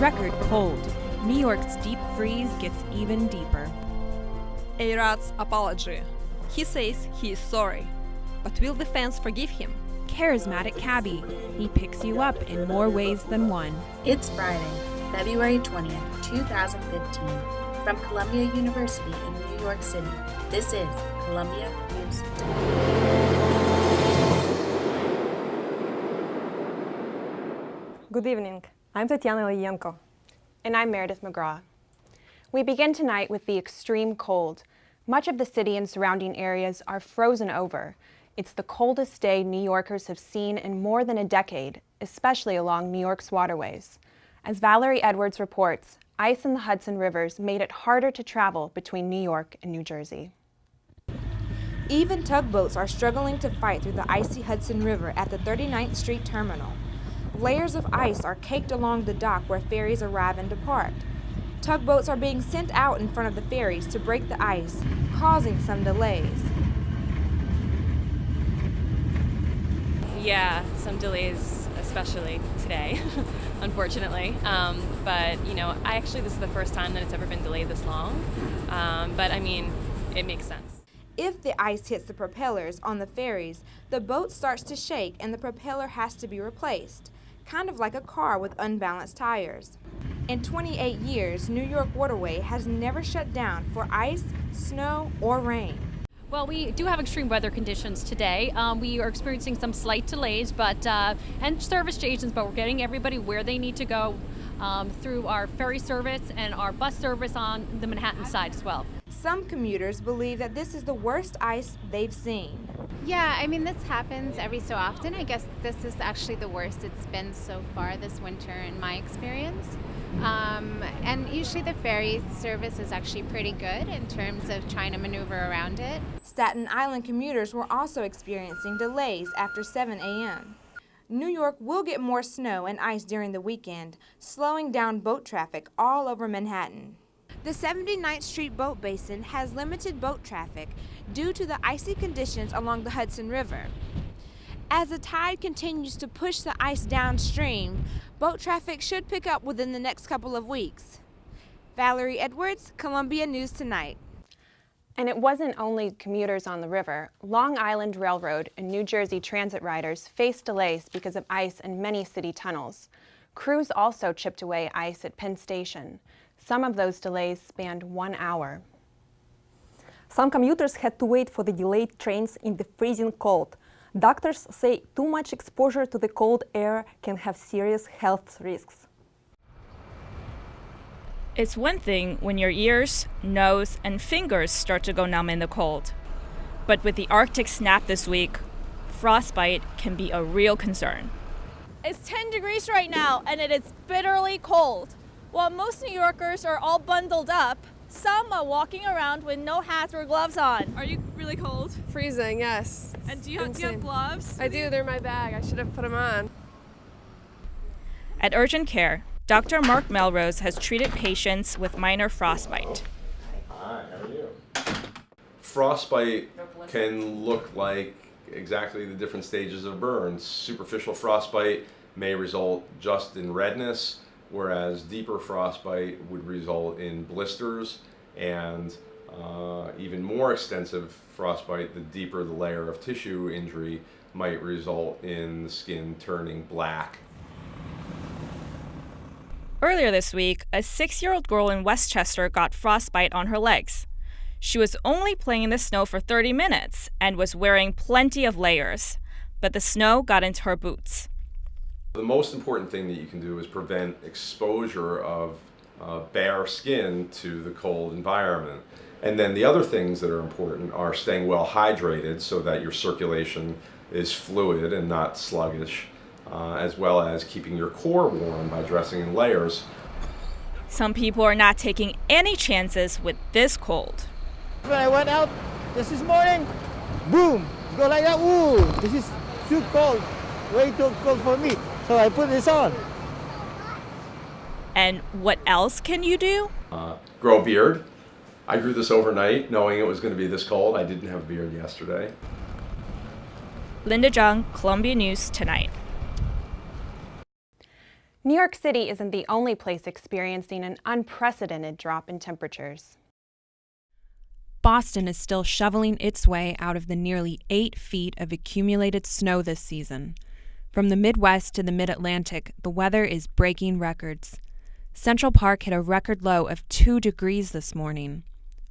Record cold. New York's deep freeze gets even deeper. A-Rod's apology. He says he is sorry. But will the fans forgive him? Charismatic cabbie. He picks you up in more ways than one. It's Friday, February 20th, 2015. From Columbia University in New York City, this is Columbia News Tonight. Good evening. I'm Tatiana Ilienko. And I'm Meridith McGraw. We begin tonight with the extreme cold. Much of the city and surrounding areas are frozen over. It's the coldest day New Yorkers have seen in more than a decade, especially along New York's waterways. As Valerie Edwards reports, ice in the Hudson rivers made it harder to travel between New York and New Jersey. Even tugboats are struggling to fight through the icy Hudson River at the 39th Street Terminal. Layers of ice are caked along the dock where ferries arrive and depart. Tugboats are being sent out in front of the ferries to break the ice, causing some delays. Yeah, some delays, especially today, unfortunately. But, this is the first time that it's ever been delayed this long. But, it makes sense. If the ice hits the propellers on the ferries, the boat starts to shake and the propeller has to be replaced, kind of like a car with unbalanced tires. In 28 years, New York Waterway has never shut down for ice, snow, or rain. Well, we do have extreme weather conditions today. We are experiencing some slight delays, and service stations, but we're getting everybody where they need to go through our ferry service and our bus service on the Manhattan side as well. Some commuters believe that this is the worst ice they've seen. Yeah, this happens every so often. I guess this is actually the worst it's been so far this winter in my experience. And usually the ferry service is actually pretty good in terms of trying to maneuver around it. Staten Island commuters were also experiencing delays after 7 a.m. New York will get more snow and ice during the weekend, slowing down boat traffic all over Manhattan. The 79th Street Boat Basin has limited boat traffic due to the icy conditions along the Hudson River. As the tide continues to push the ice downstream, boat traffic should pick up within the next couple of weeks. Valerie Edwards, Columbia News Tonight. And it wasn't only commuters on the river. Long Island Railroad and New Jersey Transit riders faced delays because of ice in many city tunnels. Crews also chipped away ice at Penn Station. Some of those delays spanned 1 hour. Some commuters had to wait for the delayed trains in the freezing cold. Doctors say too much exposure to the cold air can have serious health risks. It's one thing when your ears, nose, and fingers start to go numb in the cold. But with the Arctic snap this week, frostbite can be a real concern. It's 10 degrees right now, and it is bitterly cold. While most New Yorkers are all bundled up, some are walking around with no hats or gloves on. Are you really cold? Freezing, yes. And do you have gloves? I do, they're in my bag. I should have put them on. At Urgent Care, Dr. Mark Melrose has treated patients with minor frostbite. Hi, how are you? Frostbite can look like exactly the different stages of burns. Superficial frostbite may result just in redness, whereas deeper frostbite would result in blisters, and even more extensive frostbite, the deeper the layer of tissue injury, might result in the skin turning black. Earlier this week, a 6-year-old girl in Westchester got frostbite on her legs. She was only playing in the snow for 30 minutes and was wearing plenty of layers, but the snow got into her boots. The most important thing that you can do is prevent exposure of bare skin to the cold environment. And then the other things that are important are staying well hydrated so that your circulation is fluid and not sluggish, as well as keeping your core warm by dressing in layers. Some people are not taking any chances with this cold. When I went out just this morning, boom, go like that, ooh, this is too cold, way too cold for me. So I put this on. And what else can you do? Grow a beard. I grew this overnight knowing it was going to be this cold. I didn't have a beard yesterday. Linda Jung, Columbia News Tonight. New York City isn't the only place experiencing an unprecedented drop in temperatures. Boston is still shoveling its way out of the nearly 8 feet of accumulated snow this season. From the Midwest to the Mid-Atlantic, the weather is breaking records. Central Park hit a record low of 2 degrees this morning.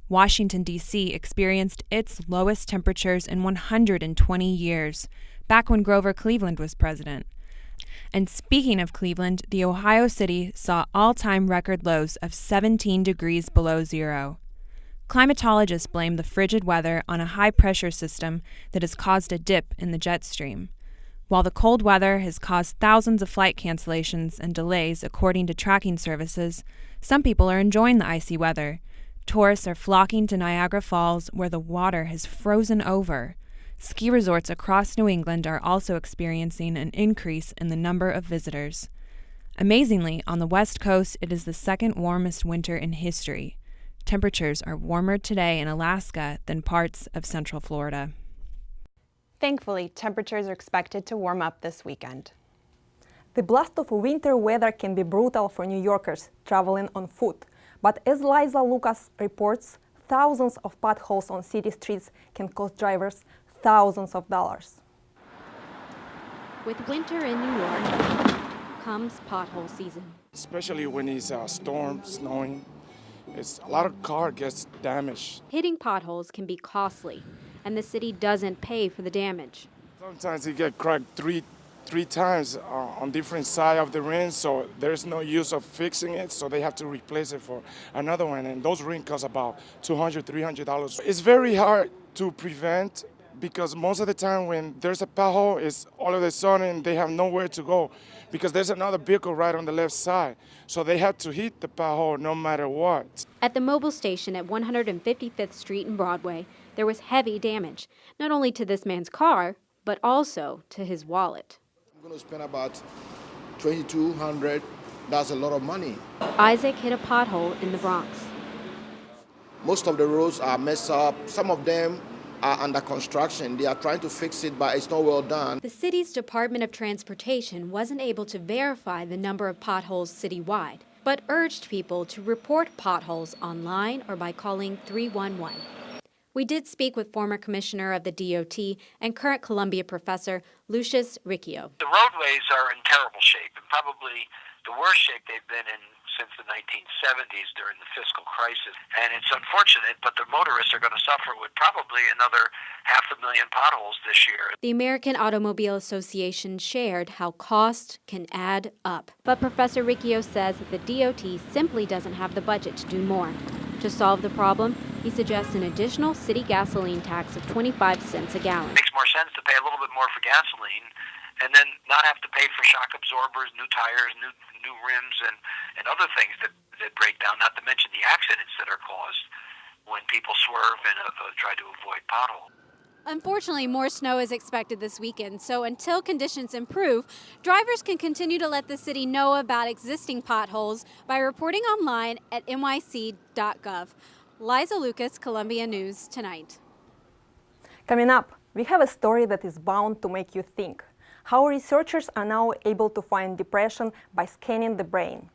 Washington, D.C. experienced its lowest temperatures in 120 years, back when Grover Cleveland was president. And speaking of Cleveland, the Ohio City saw all-time record lows of 17 degrees below zero. Climatologists blame the frigid weather on a high-pressure system that has caused a dip in the jet stream. While the cold weather has caused thousands of flight cancellations and delays according to tracking services, some people are enjoying the icy weather. Tourists are flocking to Niagara Falls, where the water has frozen over. Ski resorts across New England are also experiencing an increase in the number of visitors. Amazingly, on the West Coast, it is the second warmest winter in history. Temperatures are warmer today in Alaska than parts of central Florida. Thankfully, temperatures are expected to warm up this weekend. The blast of winter weather can be brutal for New Yorkers traveling on foot, but as Liza Lucas reports, thousands of potholes on city streets can cost drivers thousands of dollars. With winter in New York comes pothole season. Especially when it's a storm, snowing, a lot of car gets damaged. Hitting potholes can be costly, and the city doesn't pay for the damage. Sometimes it get cracked three times on different side of the rim, so there's no use of fixing it, so they have to replace it for another one, and those rims cost about $200, $300. It's very hard to prevent because most of the time when there's a pothole, it's all of a sudden they have nowhere to go because there's another vehicle right on the left side, so they have to hit the pothole no matter what. At the mobile station at 155th Street and Broadway, there was heavy damage, not only to this man's car, but also to his wallet. I'm going to spend about $2,200. That's a lot of money. Isaac hit a pothole in the Bronx. Most of the roads are messed up. Some of them are under construction. They are trying to fix it, but it's not well done. The city's Department of Transportation wasn't able to verify the number of potholes citywide, but urged people to report potholes online or by calling 311. We did speak with former commissioner of the DOT and current Columbia professor Lucius Riccio. The roadways are in terrible shape, and probably the worst shape they've been in since the 1970s during the fiscal crisis. And it's unfortunate, but the motorists are going to suffer with probably another 500,000 potholes this year. The American Automobile Association shared how cost can add up. But Professor Riccio says that the DOT simply doesn't have the budget to do more. To solve the problem, he suggests an additional city gasoline tax of 25 cents a gallon. It makes more sense to pay a little bit more for gasoline and then not have to pay for shock absorbers, new tires, new rims, and other things that break down, not to mention the accidents that are caused when people swerve and try to avoid potholes. Unfortunately, more snow is expected this weekend, so until conditions improve, drivers can continue to let the city know about existing potholes by reporting online at nyc.gov. Liza Lucas, Columbia News Tonight. Coming up, we have a story that is bound to make you think. How researchers are now able to find depression by scanning the brain.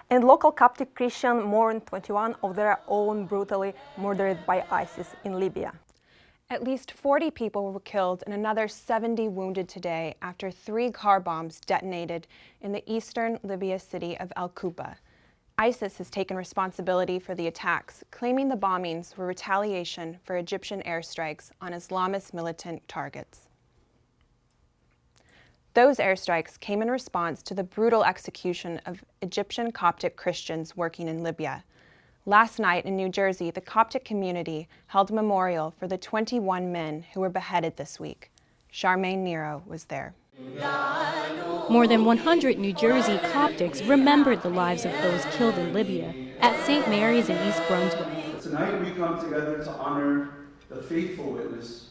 And local Coptic Christians mourn 21 of their own brutally murdered by ISIS in Libya. At least 40 people were killed and another 70 wounded today after 3 car bombs detonated in the eastern Libya city of Al Quba. ISIS has taken responsibility for the attacks, claiming the bombings were retaliation for Egyptian airstrikes on Islamist militant targets. Those airstrikes came in response to the brutal execution of Egyptian Coptic Christians working in Libya. Last night in New Jersey, the Coptic community held a memorial for the 21 men who were beheaded this week. Charmaine Nero was there. More than 100 New Jersey Coptics remembered the lives of those killed in Libya at St. Mary's in East Brunswick. Tonight we come together to honor the faithful witness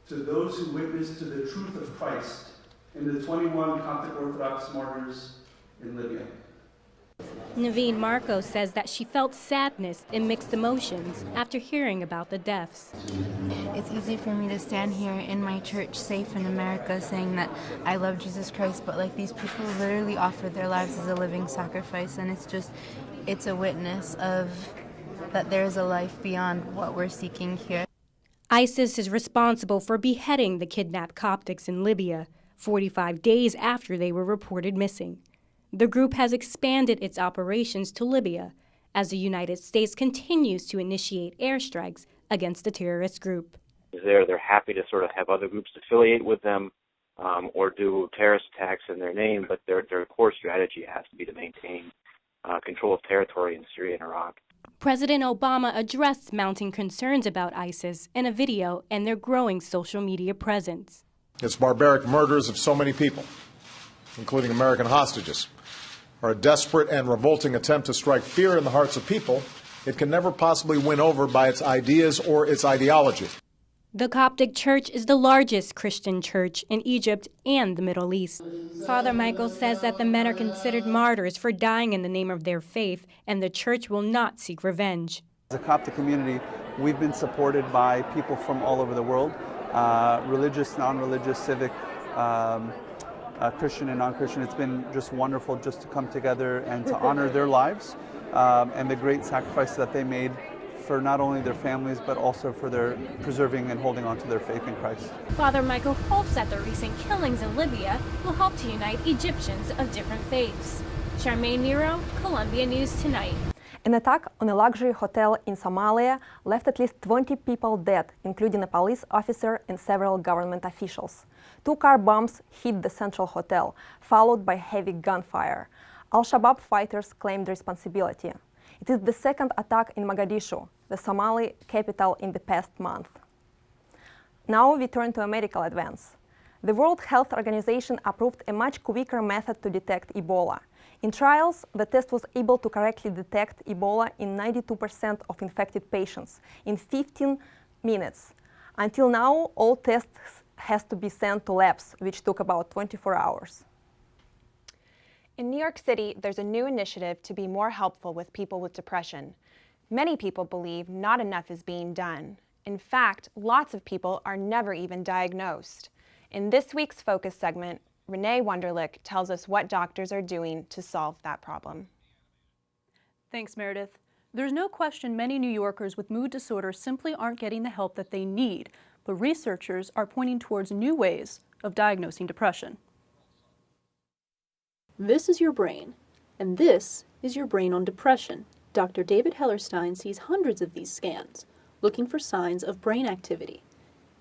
to those who witnessed to the truth of Christ in the 21 Coptic Orthodox martyrs in Libya. Naveen Marco says that she felt sadness and mixed emotions after hearing about the deaths. it's easy for me to stand here in my church, safe in America, saying that I love Jesus Christ, but like these people literally offered their lives as a living sacrifice, and it's a witness of that there is a life beyond what we're seeking here. ISIS is responsible for beheading the kidnapped Coptics in Libya 45 days after they were reported missing. The group has expanded its operations to Libya as the United States continues to initiate airstrikes against the terrorist group. They're happy to sort of have other groups affiliate with them or do terrorist attacks in their name, but their core strategy has to be to maintain control of territory in Syria and Iraq. President Obama addressed mounting concerns about ISIS in a video and their growing social media presence. Its barbaric murders of so many people, including American hostages, are a desperate and revolting attempt to strike fear in the hearts of people it can never possibly win over by its ideas or its ideology. The Coptic Church is the largest Christian church in Egypt and the Middle East. Father Michael says that the men are considered martyrs for dying in the name of their faith, and the church will not seek revenge. As a Coptic community, we've been supported by people from all over the world, religious, non-religious, civic, Christian and non-Christian. It's been just wonderful just to come together and to honor their lives and the great sacrifice that they made for not only their families, but also for their preserving and holding on to their faith in Christ. Father Michael hopes that the recent killings in Libya will help to unite Egyptians of different faiths. Charmaine Nero, Columbia News Tonight. An attack on a luxury hotel in Somalia left at least 20 people dead, including a police officer and several government officials. 2 car bombs hit the central hotel, followed by heavy gunfire. Al-Shabaab fighters claimed responsibility. It is the second attack in Mogadishu, the Somali capital, in the past month. Now we turn to a medical advance. The World Health Organization approved a much quicker method to detect Ebola. In trials, the test was able to correctly detect Ebola in 92% of infected patients in 15 minutes. Until now, all tests has to be sent to labs, which took about 24 hours. In New York City, there's a new initiative to be more helpful with people with depression. Many people believe not enough is being done. In fact, lots of people are never even diagnosed. In this week's Focus segment, Renee Wunderlich tells us what doctors are doing to solve that problem. Thanks, Meredith. There's no question many New Yorkers with mood disorders simply aren't getting the help that they need, but researchers are pointing towards new ways of diagnosing depression. This is your brain, and this is your brain on depression. Dr. David Hellerstein sees hundreds of these scans, looking for signs of brain activity.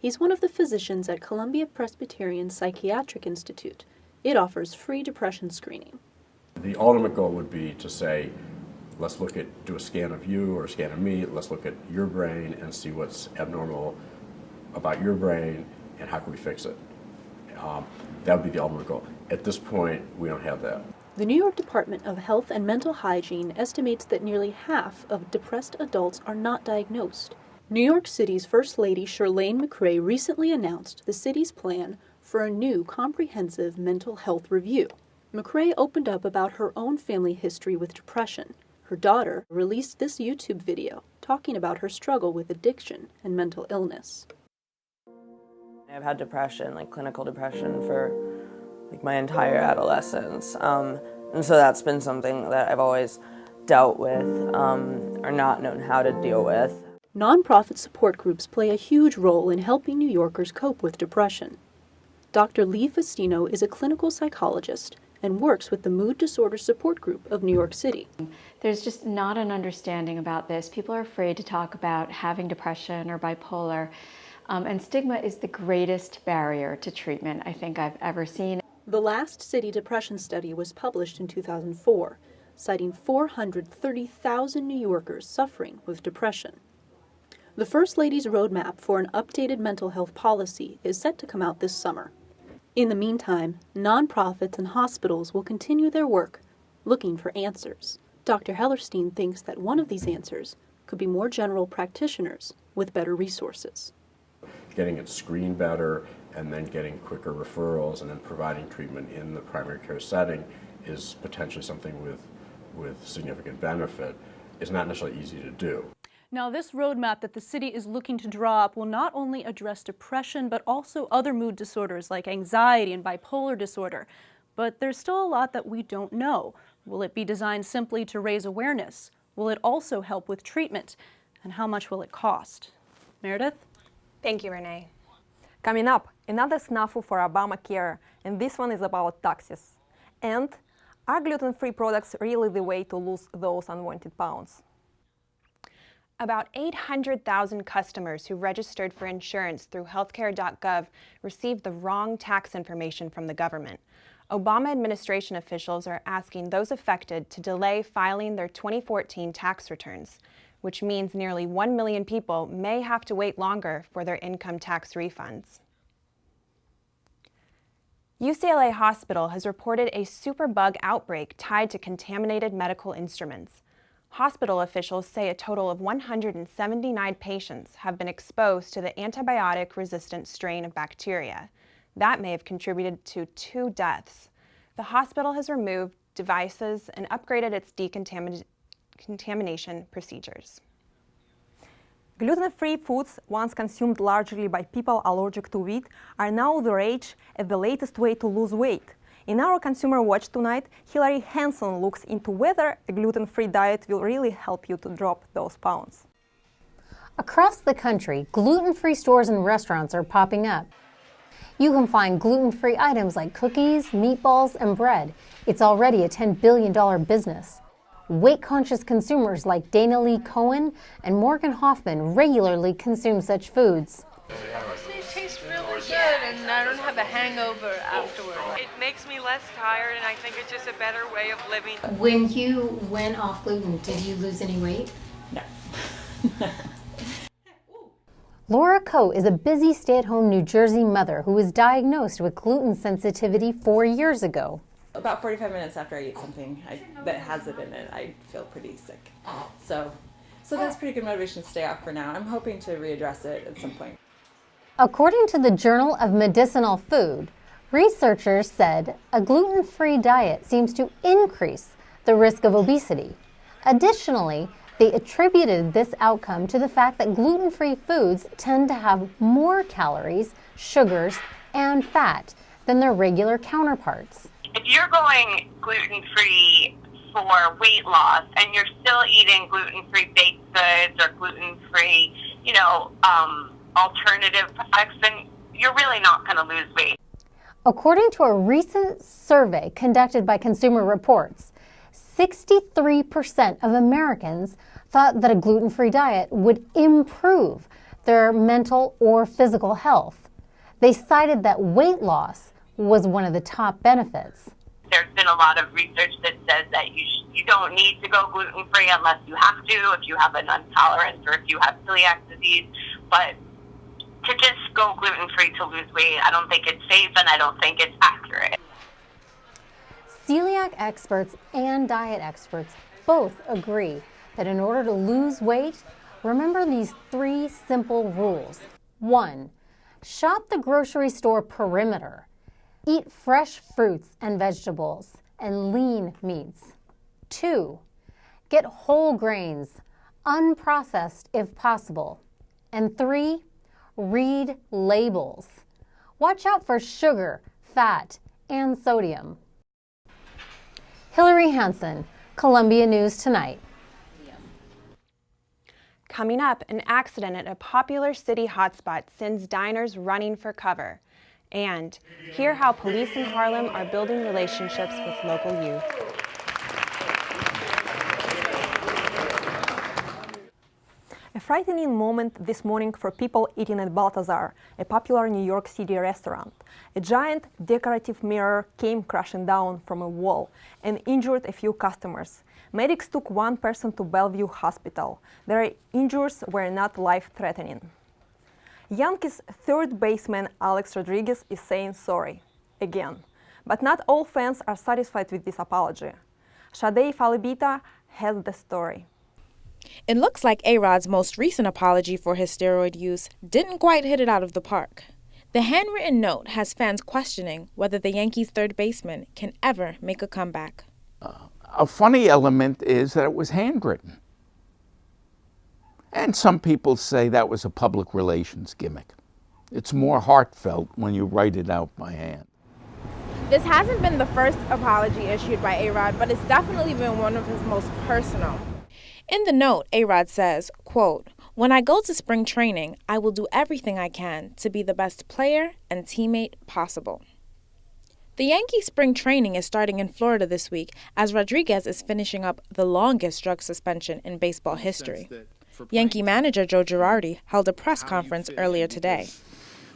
He's one of the physicians at Columbia Presbyterian Psychiatric Institute. It offers free depression screening. The ultimate goal would be to say, let's do a scan of you or a scan of me, let's look at your brain and see what's abnormal about your brain and how can we fix it. That would be the ultimate goal. At this point, we don't have that. The New York Department of Health and Mental Hygiene estimates that nearly half of depressed adults are not diagnosed. New York City's First Lady Chirlane McGraw recently announced the city's plan for a new comprehensive mental health review. McGraw opened up about her own family history with depression. Her daughter released this YouTube video talking about her struggle with addiction and mental illness. I've had depression, like clinical depression, for like my entire adolescence. And so that's been something that I've always dealt with or not known how to deal with. Nonprofit support groups play a huge role in helping New Yorkers cope with depression. Dr. Lee Festino is a clinical psychologist and works with the Mood Disorder Support Group of New York City. There's just not an understanding about this. People are afraid to talk about having depression or bipolar, and stigma is the greatest barrier to treatment I think I've ever seen. The last city depression study was published in 2004, citing 430,000 New Yorkers suffering with depression. The First Lady's roadmap for an updated mental health policy is set to come out this summer. In the meantime, nonprofits and hospitals will continue their work, looking for answers. Dr. Hellerstein thinks that one of these answers could be more general practitioners with better resources. Getting it screened better and then getting quicker referrals and then providing treatment in the primary care setting is potentially something with significant benefit. It's not necessarily easy to do. Now, this roadmap that the city is looking to draw up will not only address depression, but also other mood disorders like anxiety and bipolar disorder. But there's still a lot that we don't know. Will it be designed simply to raise awareness? Will it also help with treatment? And how much will it cost? Meredith? Thank you, Renee. Coming up, another snafu for Obamacare, and this one is about taxes. And are gluten-free products really the way to lose those unwanted pounds? About 800,000 customers who registered for insurance through healthcare.gov received the wrong tax information from the government. Obama administration officials are asking those affected to delay filing their 2014 tax returns, which means nearly 1 million people may have to wait longer for their income tax refunds. UCLA Hospital has reported a superbug outbreak tied to contaminated medical instruments. Hospital officials say a total of 179 patients have been exposed to the antibiotic-resistant strain of bacteria. That may have contributed to 2 deaths. The hospital has removed devices and upgraded its decontamination procedures. Gluten-free foods, once consumed largely by people allergic to wheat, are now the rage as the latest way to lose weight. In our Consumer Watch tonight, Hilary Hansen looks into whether a gluten-free diet will really help you to drop those pounds. Across the country, gluten-free stores and restaurants are popping up. You can find gluten-free items like cookies, meatballs, and bread. It's already a $10 billion business. Weight-conscious consumers like Dana Lee Cohen and Morgan Hoffman regularly consume such foods. It tastes really good, and I don't have a hangover afterward. It makes me less tired, and I think it's just a better way of living. When you went off gluten, did you lose any weight? No. Laura Coe is a busy stay-at-home New Jersey mother who was diagnosed with gluten sensitivity 4 years ago. About 45 minutes after I eat something that has it in it, I feel pretty sick. So that's pretty good motivation to stay off for now. I'm hoping to readdress it at some point. According to the Journal of Medicinal Food, researchers said a gluten-free diet seems to increase the risk of obesity. Additionally, they attributed this outcome to the fact that gluten-free foods tend to have more calories, sugars, and fat than their regular counterparts. If you're going gluten-free for weight loss and you're still eating gluten-free baked goods or gluten-free, alternative products, then you're really not going to lose weight. According to a recent survey conducted by Consumer Reports, 63% of Americans thought that a gluten-free diet would improve their mental or physical health. They cited that weight loss was one of the top benefits. There's been a lot of research that says that you don't need to go gluten-free unless you have to, if you have an intolerance or if you have celiac disease. But to just go gluten-free to lose weight, I don't think it's safe and I don't think it's accurate. Celiac experts and diet experts both agree that in order to lose weight, remember these 3 simple rules. 1, shop the grocery store perimeter. Eat fresh fruits and vegetables and lean meats. 2, get whole grains, unprocessed if possible. And 3, read labels. Watch out for sugar, fat, and sodium. Hilary Hansen, Columbia News Tonight. Coming up, an accident at a popular city hotspot sends diners running for cover. And hear how police in Harlem are building relationships with local youth. A frightening moment this morning for people eating at Balthazar, a popular New York City restaurant. A giant decorative mirror came crashing down from a wall and injured a few customers. Medics took one person to Bellevue Hospital. Their injuries were not life-threatening. Yankees third baseman Alex Rodriguez is saying sorry, again. But not all fans are satisfied with this apology. Shadei Falibita has the story. It looks like A-Rod's most recent apology for his steroid use didn't quite hit it out of the park. The handwritten note has fans questioning whether the Yankees' third baseman can ever make a comeback. A funny element is that it was handwritten. And some people say that was a public relations gimmick. It's more heartfelt when you write it out by hand. This hasn't been the first apology issued by A-Rod, but it's definitely been one of his most personal. In the note, A-Rod says, quote, "When I go to spring training, I will do everything I can to be the best player and teammate possible." The Yankee spring training is starting in Florida this week as Rodriguez is finishing up the longest drug suspension in baseball history. Yankee manager Joe Girardi held a press conference earlier today.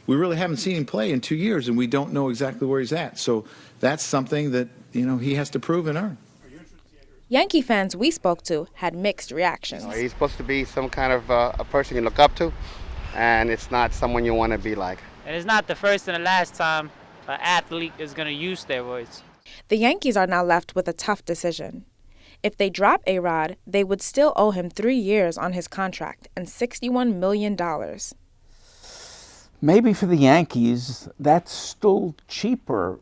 We really haven't seen him play in 2 years, and we don't know exactly where he's at. So that's something that, he has to prove and earn. Yankee fans we spoke to had mixed reactions. He's supposed to be some kind of a person you look up to, and it's not someone you want to be like. And it's not the first and the last time an athlete is going to use steroids. The Yankees are now left with a tough decision. If they drop A-Rod, they would still owe him 3 years on his contract and $61 million. Maybe for the Yankees, that's still cheaper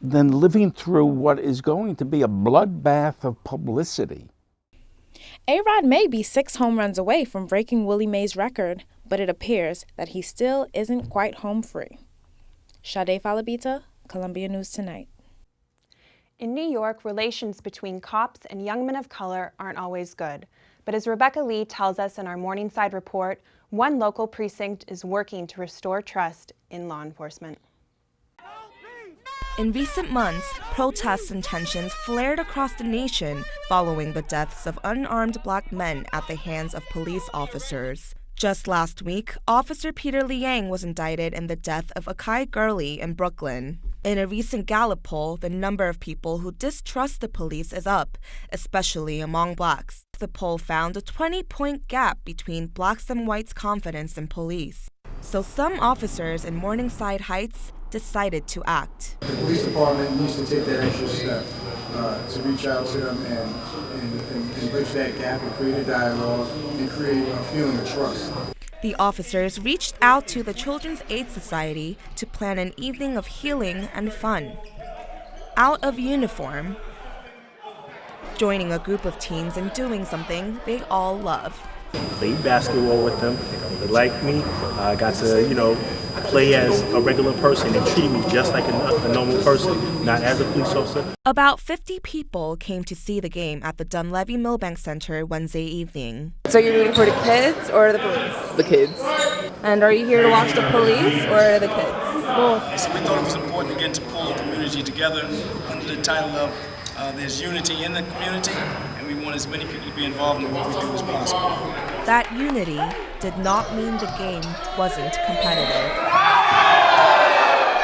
than living through what is going to be a bloodbath of publicity. A-Rod may be 6 home runs away from breaking Willie Mays' record, but it appears that he still isn't quite home free. Sade Falabita, Columbia News Tonight. In New York, relations between cops and young men of color aren't always good. But as Rebecca Lee tells us in our Morningside report, one local precinct is working to restore trust in law enforcement. In recent months, protests and tensions flared across the nation following the deaths of unarmed Black men at the hands of police officers. Just last week, Officer Peter Liang was indicted in the death of Akai Gurley in Brooklyn. In a recent Gallup poll, the number of people who distrust the police is up, especially among Blacks. The poll found a 20-point gap between Blacks and whites' confidence in police. So some officers in Morningside Heights decided to act. The police department needs to take that extra step to reach out to them and bridge that gap and create a dialogue and create a feeling of trust. The officers reached out to the Children's Aid Society to plan an evening of healing and fun. Out of uniform, joining a group of teens and doing something they all love. Played basketball with them. They liked me. I got to, play as a regular person and treat me just like a normal person, not as a police officer. About 50 people came to see the game at the Dunleavy Milbank Center Wednesday evening. So you're rooting for the kids or the police? The kids. And are you here to watch the police or the kids? Both. So we thought it was important again to pull the community together under the title of There's Unity in the Community, and we want as many people to be involved in what we do as possible. That unity did not mean the game wasn't competitive.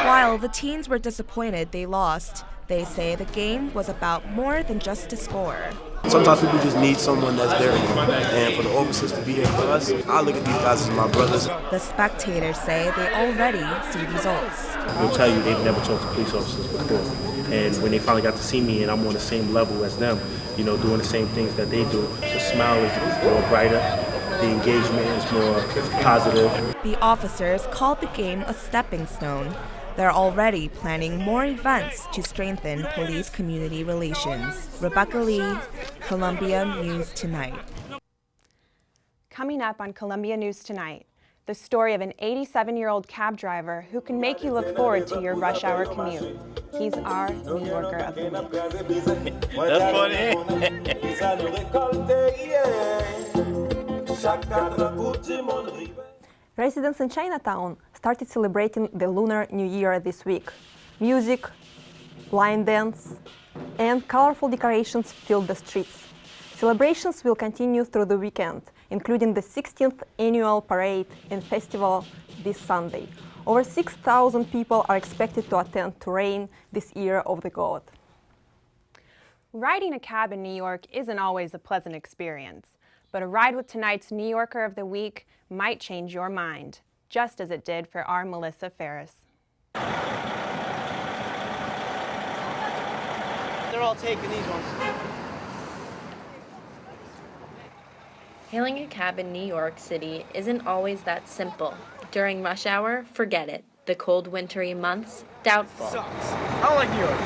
While the teens were disappointed they lost, they say the game was about more than just a score. Sometimes people just need someone that's there for them, and for the officers to be here for us, I look at these guys as my brothers. The spectators say they already see results. They'll tell you they've never talked to police officers before, and when they finally got to see me and I'm on the same level as them, doing the same things that they do, the smile is more brighter, the engagement is more positive. The officers called the game a stepping stone. They're already planning more events to strengthen police-community relations. Rebecca Lee, Columbia News Tonight. Coming up on Columbia News Tonight, the story of an 87-year-old cab driver who can make you look forward to your rush hour commute. He's our New Yorker of the Week. That's funny. Residents in Chinatown started celebrating the Lunar New Year this week. Music, line dance, and colorful decorations filled the streets. Celebrations will continue through the weekend, including the 16th annual parade and festival this Sunday. Over 6,000 people are expected to attend to Rain this year of the god. Riding a cab in New York isn't always a pleasant experience, but a ride with tonight's New Yorker of the Week might change your mind, just as it did for our Melissa Ferris. They're all taking these ones. Hailing a cab in New York City isn't always that simple. During rush hour, forget it. The cold, wintry months, doubtful. Sucks. I don't like New York.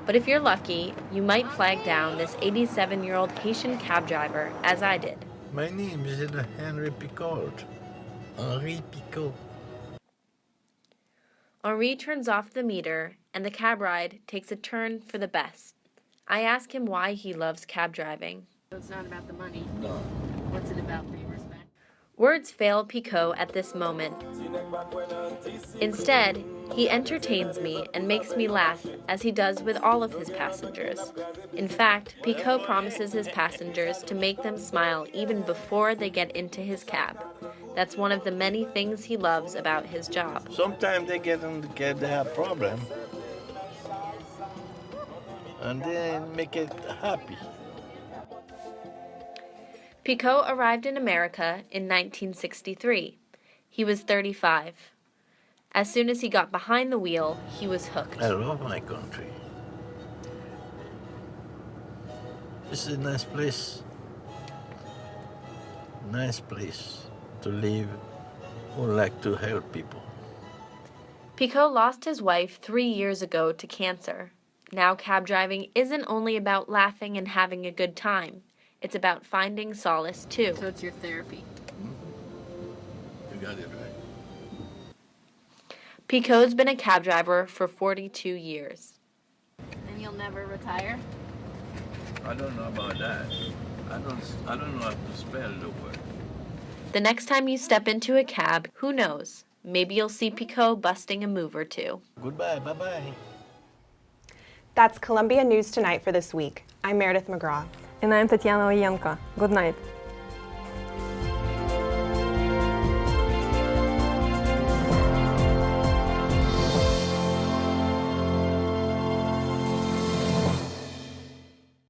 But if you're lucky, you might flag down this 87-year-old Haitian cab driver, as I did. My name is Henry Picot. Henri Picot. Henri turns off the meter, and the cab ride takes a turn for the best. I ask him why he loves cab driving. It's not about the money. No. What's it about, the respect? Words fail Picot at this moment. Instead, he entertains me and makes me laugh, as he does with all of his passengers. In fact, Picot promises his passengers to make them smile even before they get into his cab. That's one of the many things he loves about his job. Sometimes they get in the cab, they have problem, and they make it happy. Picot arrived in America in 1963. He was 35. As soon as he got behind the wheel, he was hooked. I love my country. It's a nice place. Nice place to live or like to help people. Picot lost his wife 3 years ago to cancer. Now cab driving isn't only about laughing and having a good time. It's about finding solace, too. So it's your therapy. You got it right. Picot's been a cab driver for 42 years. And you'll never retire? I don't know about that. I don't know how to spell the word. The next time you step into a cab, who knows? Maybe you'll see Picot busting a move or two. Goodbye, bye-bye. That's Columbia News Tonight for this week. I'm Meridith McGraw. And I'm Tatiana Ilienko. Good night.